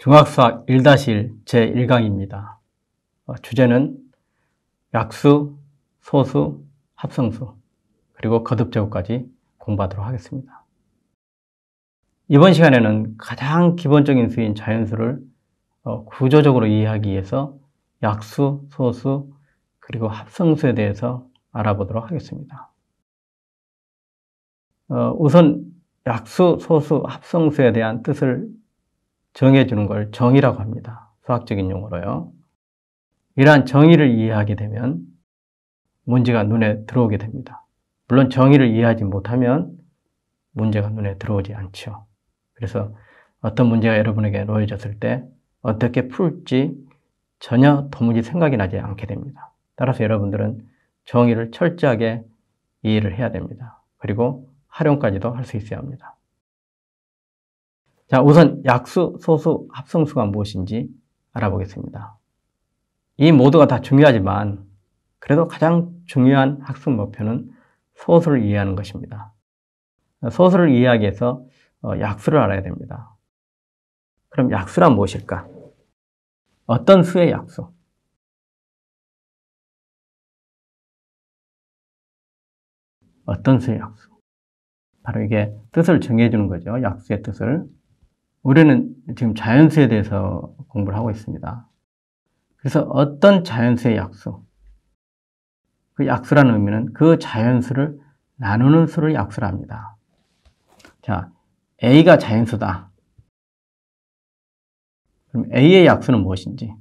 중학수학 1-1 제1강입니다. 주제는 약수, 소수, 합성수, 그리고 거듭제곱까지 공부하도록 하겠습니다. 이번 시간에는 가장 기본적인 수인 자연수를 구조적으로 이해하기 위해서 약수, 소수, 그리고 합성수에 대해서 알아보도록 하겠습니다. 우선 약수, 소수, 합성수에 대한 뜻을 정해주는 걸 정의라고 합니다. 수학적인 용어로요. 이러한 정의를 이해하게 되면 문제가 눈에 들어오게 됩니다. 물론 정의를 이해하지 못하면 문제가 눈에 들어오지 않죠. 그래서 어떤 문제가 여러분에게 놓여졌을 때 어떻게 풀지 전혀 도무지 생각이 나지 않게 됩니다. 따라서 여러분들은 정의를 철저하게 이해를 해야 됩니다. 그리고 활용까지도 할 수 있어야 합니다. 자, 우선 약수, 소수, 합성수가 무엇인지 알아보겠습니다. 이 모두가 다 중요하지만 그래도 가장 중요한 학습 목표는 소수를 이해하는 것입니다. 소수를 이해하기 위해서 약수를 알아야 됩니다. 그럼 약수란 무엇일까? 어떤 수의 약수? 어떤 수의 약수? 바로 이게 뜻을 정해주는 거죠. 약수의 뜻을. 우리는 지금 자연수에 대해서 공부를 하고 있습니다. 그래서 어떤 자연수의 약수? 그 약수라는 의미는 그 자연수를 나누는 수를 약수라 합니다. 자, A가 자연수다. 그럼 A의 약수는 무엇인지?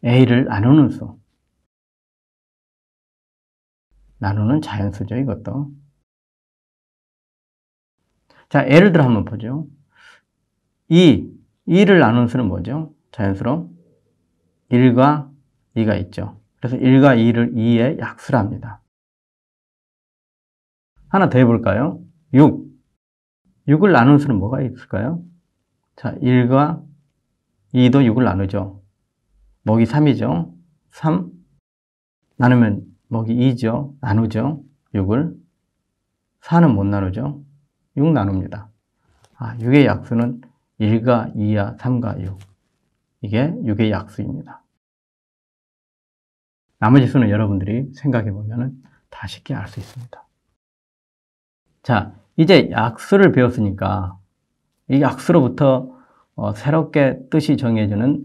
A를 나누는 수. 나누는 자연수죠, 이것도. 자, 예를 들어 한번 보죠. 2를 나누는 수는 뭐죠? 자연수로 1과 2가 있죠. 그래서 1과 2를 2의 약수라 합니다. 하나 더 해볼까요? 6을 나누는 수는 뭐가 있을까요? 자, 1과 2도 6을 나누죠. 목이 3이죠. 3 나누면 목이 2죠. 나누죠. 6을. 4는 못 나누죠. 6 나눕니다. 6의 약수는 1과 2와 3과 6. 이게 6의 약수입니다. 나머지 수는 여러분들이 생각해 보면 다 쉽게 알 수 있습니다. 자, 이제 약수를 배웠으니까 이 약수로부터 새롭게 뜻이 정해지는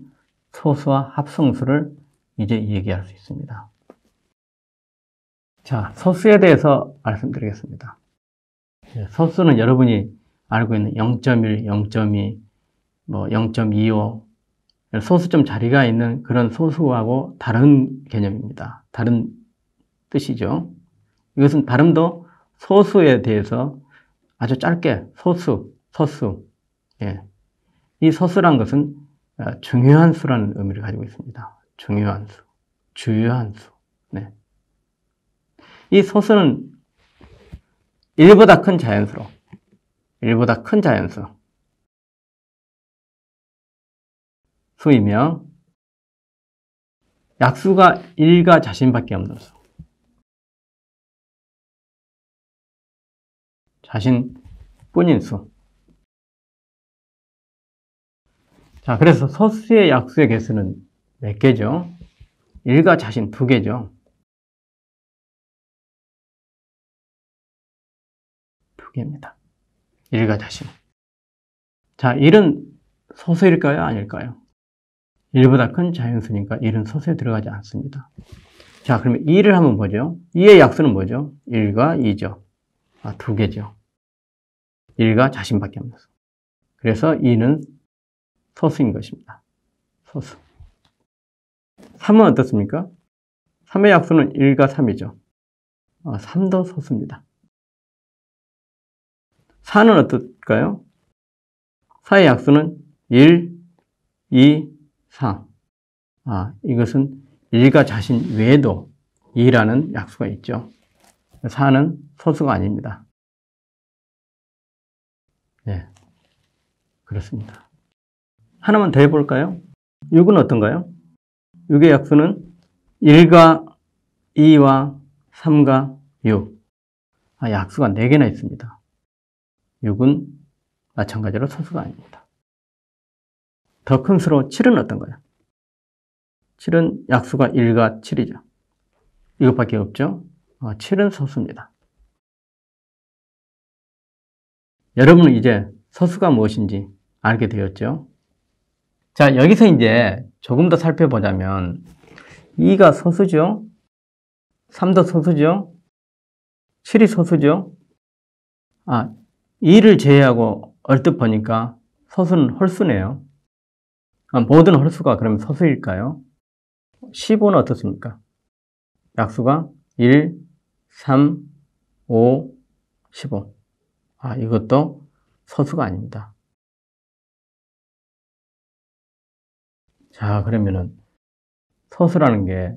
소수와 합성수를 이제 얘기할 수 있습니다. 자, 소수에 대해서 말씀드리겠습니다. 소수는 여러분이 알고 있는 0.1, 0.2, 0.25 소수점 자리가 있는 그런 소수하고 다른 개념입니다. 다른 뜻이죠. 이것은 발음도 소수에 대해서 아주 짧게 소수. 예. 이 소수란 것은 중요한 수라는 의미를 가지고 있습니다. 중요한 수, 주요한 수. 네. 이 소수는 1보다 큰 자연수로, 1보다 큰 자연수 수이며 약수가 1과 자신밖에 없는 수. 자신뿐인 수. 자, 그래서 소수의 약수의 개수는 몇 개죠? 1과 자신 2개죠. 2개입니다. 1과 자신. 자, 1은 소수일까요? 아닐까요? 1보다 큰 자연수니까 1은 소수에 들어가지 않습니다. 자, 그러면 2를 한번 보죠. 2의 약수는 뭐죠? 1과 2죠. 2개죠. 1과 자신밖에 없는 수. 그래서 2는 소수인 것입니다. 소수. 3은 어떻습니까? 3의 약수는 1과 3이죠. 3도 소수입니다. 4는 어떨까요? 4의 약수는 1, 2, 4. 이것은 1과 자신 외에도 2라는 약수가 있죠. 4는 소수가 아닙니다. 네, 그렇습니다. 하나만 더 해볼까요? 6은 어떤가요? 6의 약수는 1과 2와 3과 6. 약수가 4개나 있습니다. 6은 마찬가지로 소수가 아닙니다. 더 큰 수로 7은 어떤 거예요? 7은 약수가 1과 7이죠. 이것밖에 없죠. 7은 소수입니다. 여러분은 이제 소수가 무엇인지 알게 되었죠. 자, 여기서 이제 조금 더 살펴보자면 2가 소수죠. 3도 소수죠. 7이 소수죠. 2를 제외하고 얼뜻 보니까 소수는 홀수네요. 모든 홀수가 그러면 소수일까요? 15는 어떻습니까? 약수가 1, 3, 5, 15. 이것도 소수가 아닙니다. 자, 그러면은 소수라는 게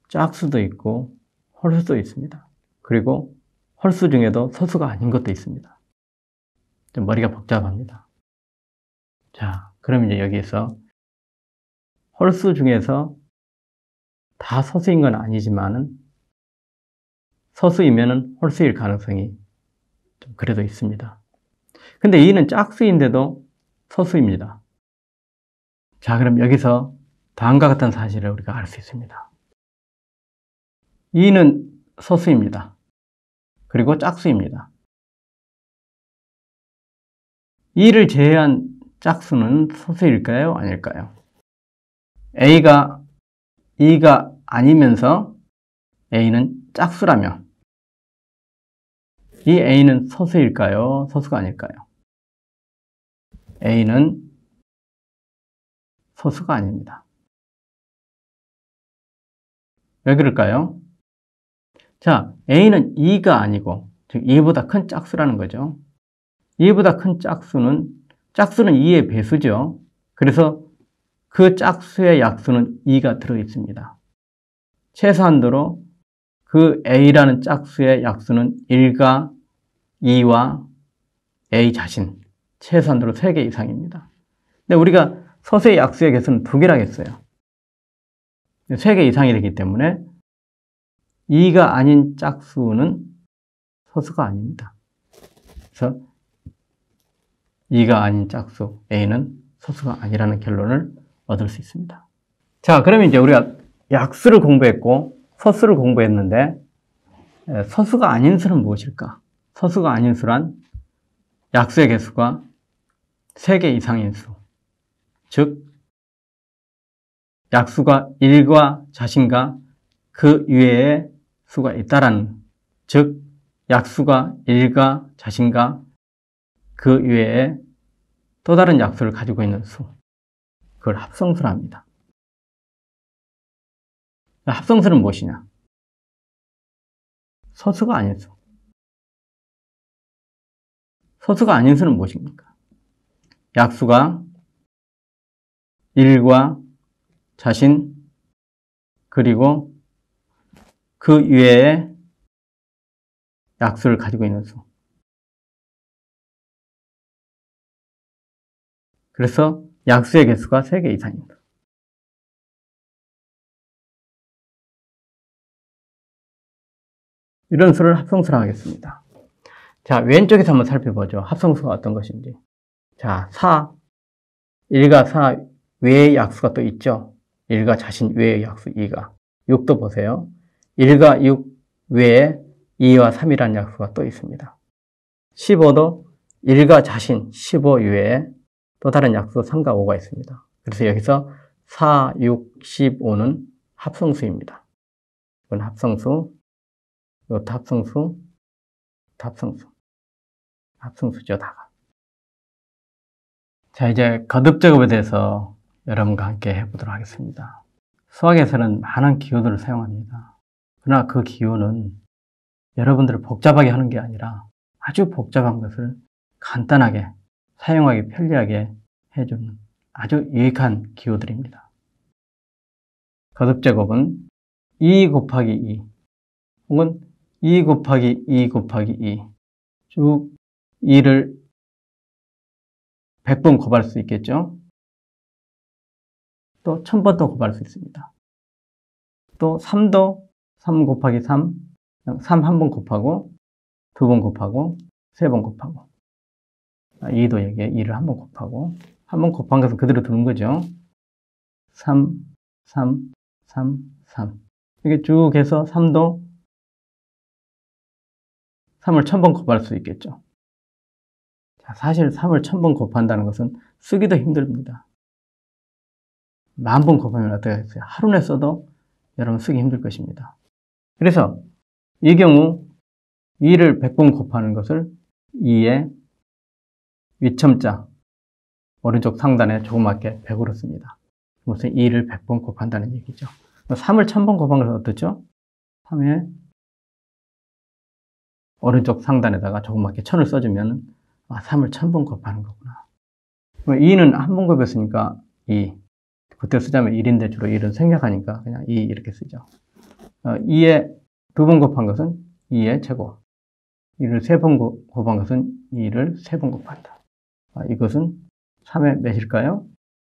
짝수도 있고 홀수도 있습니다. 그리고 홀수 중에도 소수가 아닌 것도 있습니다. 좀 머리가 복잡합니다. 자, 그럼 이제 여기에서 홀수 중에서 다 소수인 건 아니지만은 소수이면은 홀수일 가능성이 좀 그래도 있습니다. 근데 2는 짝수인데도 소수입니다. 자, 그럼 여기서 다음과 같은 사실을 우리가 알 수 있습니다. 2는 소수입니다. 그리고 짝수입니다. 2를 제외한 짝수는 소수일까요? 아닐까요? A가 2가 아니면서 A는 짝수라면 이 A는 소수일까요? 소수가 아닐까요? A는 소수가 아닙니다. 왜 그럴까요? 자, A는 2가 아니고 즉 2보다 큰 짝수라는 거죠. 2보다 큰 짝수는 2의 배수죠. 그래서 그 짝수의 약수는 2가 들어있습니다. 최소한도로 그 A라는 짝수의 약수는 1과 2와 A 자신 최소한도로 3개 이상입니다. 근데 우리가 소수의 약수의 개수는 2개라고 했어요. 3개 이상이 되기 때문에 2가 아닌 짝수는 소수가 아닙니다. 그래서 2가 아닌 짝수 A는 소수가 아니라는 결론을 얻을 수 있습니다. 자, 그러면 이제 우리가 약수를 공부했고 소수를 공부했는데 소수가 아닌 수는 무엇일까? 소수가 아닌 수란 약수의 개수가 3개 이상인 수, 즉 약수가 1과 자신과 그 이외의 수가 있다라는, 즉 약수가 1과 자신과 그 이외에 또 다른 약수를 가지고 있는 수, 그걸 합성수라 합니다. 합성수는 무엇이냐? 소수가 아닌 수. 소수가 아닌 수는 무엇입니까? 약수가 1과 자신 그리고 그 이외에 약수를 가지고 있는 수. 그래서 약수의 개수가 3개 이상입니다. 이런 수를 합성수라고 하겠습니다. 자, 왼쪽에서 한번 살펴보죠. 합성수가 어떤 것인지. 자, 1과 4 외의 약수가 또 있죠. 1과 자신 외의 약수 2가. 6도 보세요. 1과 6 외에 2와 3이라는 약수가 또 있습니다. 15도 1과 자신 15 외에 또 다른 약수 3과 5가 있습니다. 그래서 여기서 4, 6, 15는 합성수입니다. 이건 합성수, 이것도 합성수, 합성수죠, 다가. 자, 이제 거듭 작업에 대해서 여러분과 함께 해보도록 하겠습니다. 수학에서는 많은 기호들을 사용합니다. 그러나 그 기호는 여러분들을 복잡하게 하는 게 아니라 아주 복잡한 것을 간단하게 사용하기 편리하게 해주는 아주 유익한 기호들입니다. 거듭 제곱은 2 곱하기 2 혹은 2 곱하기 2 곱하기 2 쭉 2를 100번 곱할 수 있겠죠. 또 1000번도 곱할 수 있습니다. 또 3도 3 곱하기 3 한 번 곱하고 2번 곱하고 3번 곱하고 2도 여기에 2를 한 번 곱하고 한번 곱한 것은 그대로 두는 거죠. 3, 3, 3, 3. 이렇게 쭉 해서 3도 3을 1000번 곱할 수 있겠죠. 자, 사실 3을 1000번 곱한다는 것은 쓰기도 힘듭니다. 10,000번 곱하면 어떻게 하겠어요? 하루 내 써도 여러분 쓰기 힘들 것입니다. 그래서 이 경우 2를 100번 곱하는 것을 2의 위첨자 오른쪽 상단에 조그맣게 100으로 씁니다. 그래서 2를 100번 곱한다는 얘기죠. 3을 1000번 곱한 것은 어떻죠? 3의 오른쪽 상단에다가 조그맣게 1000을 써주면 3을 1000번 곱하는 거구나. 2는 한 번 곱했으니까 2. 그때 쓰자면 1인데 주로 1은 생략하니까 그냥 2 이렇게 쓰죠. 2에 2번 곱한 것은 2의 제곱. 2를 3번 곱한 것은 2를 3번 곱한다. 이것은 3의 몇일까요?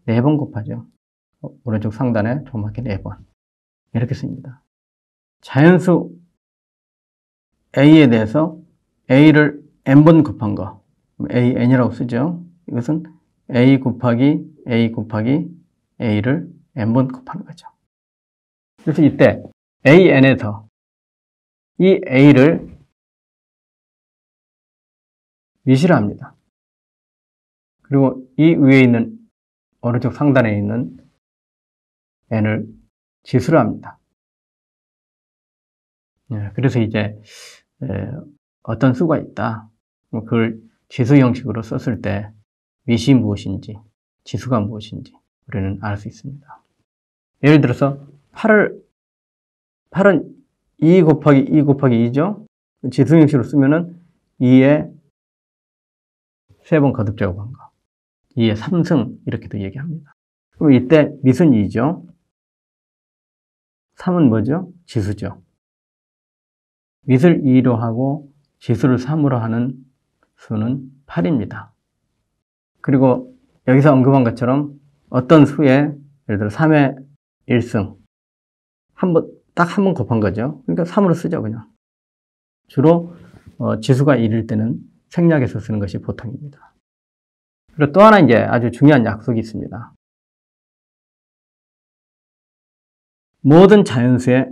4번 곱하죠. 오른쪽 상단에 조그맣게 4번. 이렇게 씁니다. 자연수 A에 대해서 A를 n번 곱한 거. AN이라고 쓰죠. 이것은 A 곱하기 A 곱하기 A를 n번 곱하는 거죠. 그래서 이때 AN에서 이 A를 위시로 합니다. 그리고 이 위에 있는 오른쪽 상단에 있는 n을 지수로 합니다. 그래서 이제 어떤 수가 있다. 그걸 지수 형식으로 썼을 때 위시 무엇인지, 지수가 무엇인지 우리는 알 수 있습니다. 예를 들어서 8은 2 곱하기 2 곱하기 2죠. 지수 형식으로 쓰면은 2에 3번 거듭 제곱한 거. 2의 3승 이렇게도 얘기합니다. 그럼 이때 미은 2죠. 3은 뭐죠? 지수죠. 밑을 2로 하고 지수를 3으로 하는 수는 8입니다. 그리고 여기서 언급한 것처럼 어떤 수에 예를 들어 3의 1승 딱 한 번 곱한 거죠. 그러니까 3으로 쓰죠, 그냥. 주로 지수가 1일 때는 생략해서 쓰는 것이 보통입니다. 그리고 또 하나 이제 아주 중요한 약속이 있습니다. 모든 자연수에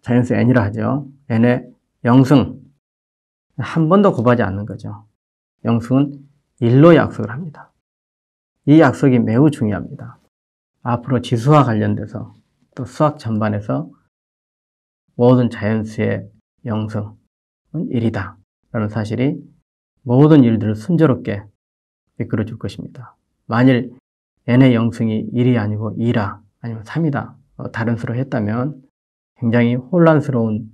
자연수 n이라 하죠. n의 영승 한 번도 곱하지 않는 거죠. 영승은 1로 약속을 합니다. 이 약속이 매우 중요합니다. 앞으로 지수와 관련돼서 또 수학 전반에서 모든 자연수의 영승은 1이다 라는 사실이 모든 일들을 순조롭게 이끌어 줄 것입니다. 만일 n의 영승이 1이 아니고 2라 아니면 3이다 다른 수로 했다면 굉장히 혼란스러운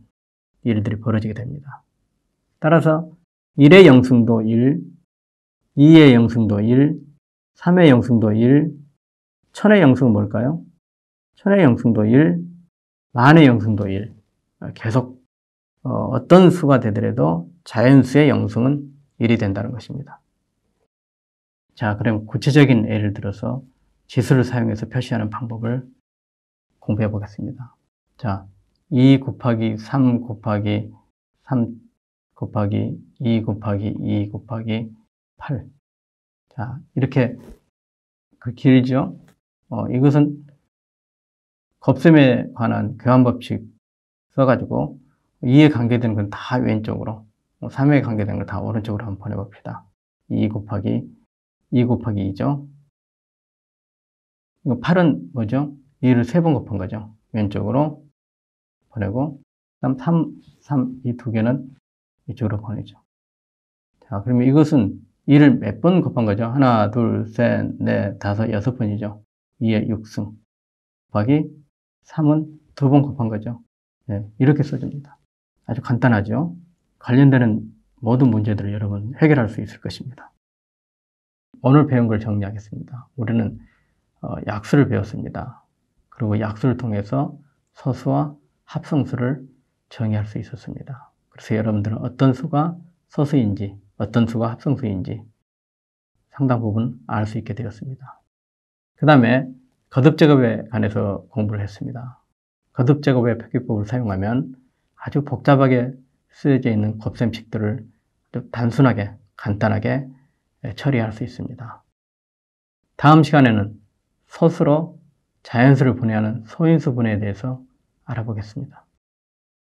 일들이 벌어지게 됩니다. 따라서 1의 영승도 1, 2의 영승도 1, 3의 영승도 1, 1000의 영승은 뭘까요? 1000의 영승도 1, 만의 영승도 1. 계속 어떤 수가 되더라도 자연수의 영승은 1이 된다는 것입니다. 자, 그럼 구체적인 예를 들어서 지수를 사용해서 표시하는 방법을 공부해 보겠습니다. 자, 2 곱하기 3 곱하기 3 곱하기 2 곱하기 2 곱하기 8. 자, 이렇게 길죠? 이것은 곱셈에 관한 교환법칙 써가지고 2에 관계되는 건 다 왼쪽으로 3에 관계되는 건 다 오른쪽으로 한번 보내봅시다. 2 곱하기 2죠? 이거 8은 뭐죠? 2를 3번 곱한 거죠. 왼쪽으로 보내고 그다음 3, 이 두 개는 이쪽으로 보내죠. 자, 그러면 이것은 2를 몇 번 곱한 거죠? 하나, 둘, 셋, 넷, 다섯, 6번이죠. 2의 6승 곱하기 3은 2번 곱한 거죠. 네, 이렇게 써줍니다. 아주 간단하죠? 관련되는 모든 문제들을 여러분 해결할 수 있을 것입니다. 오늘 배운 걸 정리하겠습니다. 우리는 약수를 배웠습니다. 그리고 약수를 통해서 서수와 합성수를 정의할 수 있었습니다. 그래서 여러분들은 어떤 수가 서수인지 어떤 수가 합성수인지 상당 부분 알 수 있게 되었습니다. 그 다음에 거듭제곱에 관해서 공부를 했습니다. 거듭제곱의 표기법을 사용하면 아주 복잡하게 쓰여져 있는 곱셈식들을 아주 단순하게 간단하게 처리할 수 있습니다. 다음 시간에는 소수로 자연수를 분해하는 소인수 분해에 대해서 알아보겠습니다.